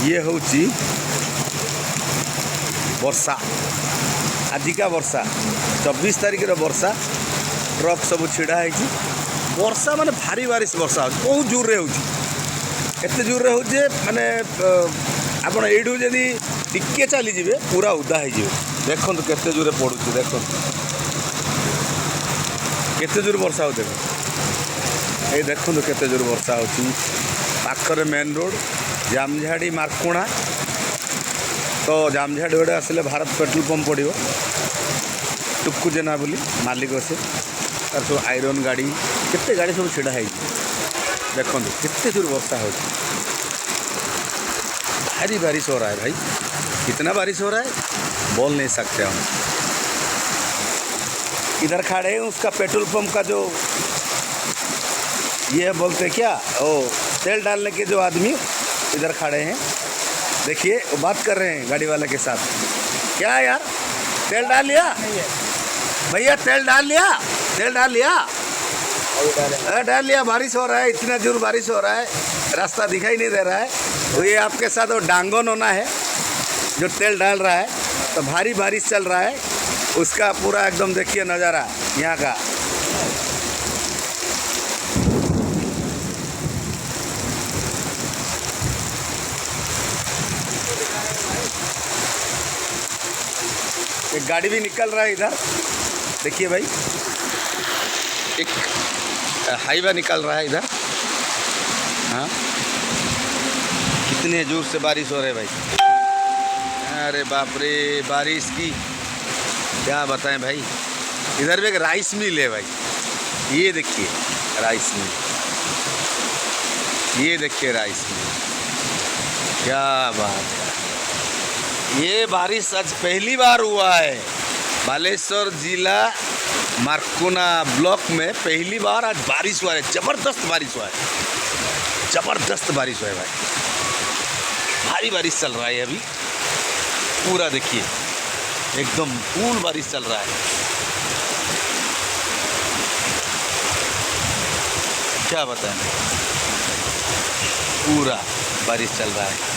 ये हूँ वर्षा आजिका वर्षा 24 तारिख वर्षा ट्रक सब छिड़ा है वर्षा माने भारी बारिश वर्षा हो बहुत जोर रे होते जोर रे हो माने आपण एडू जदि टिके चली जिवे पूरा उदा हो देखो केते जोरे पड़ू देखो केते जोर वर्षा हो देखो ये देखो केते जोर वर्षा हो पाखरे मेन रोड जामझाड़ी मार्कुणा तो जामझाड़ी गोटे आसिले भारत पेट्रोल पंप पड़ो टुक्कु जेना बोली मालिक से तार सब आयरन गाड़ी केते गाड़ी सब छिड़ा है देखो केते जोर वर्षा हो भारी बारिश हो रहा है भाई कितना बारिश हो रहा है बोल नहीं सकते हम। इधर खड़े हैं उसका पेट्रोल पंप का जो ये बोलते क्या ओ तेल डालने के जो आदमी इधर खड़े हैं देखिए वो बात कर रहे हैं गाड़ी वाले के साथ। क्या यार तेल डाल लिया भैया तेल डाल लिया डाल लिया बारिश हो रहा है इतना जोर बारिश हो रहा है रास्ता दिखाई नहीं दे रहा है। तो ये आपके साथ वो डांगन होना है जो तेल डाल रहा है तो भारी बारिश चल रहा है उसका पूरा एकदम देखिए नज़ारा यहाँ का। एक गाड़ी भी निकल रहा है इधर देखिए भाई एक हाईवे निकल रहा है इधर। हाँ कितने जोर से बारिश हो रही है भाई अरे बाप रे बारिश की क्या बताएं भाई। इधर भी एक राइस मिल है भाई ये देखिए राइस मिल ये देखिए राइस मिल क्या बात है। ये बारिश आज पहली बार हुआ है बालेश्वर जिला मार्कुणा ब्लॉक में पहली बार आज बारिश हुआ है। ज़बरदस्त बारिश हुआ है ज़बरदस्त बारिश हुआ है भाई भारी बारिश चल रहा है अभी पूरा देखिए एकदम फुल बारिश चल रहा है। क्या बताएं पूरा बारिश चल रहा है।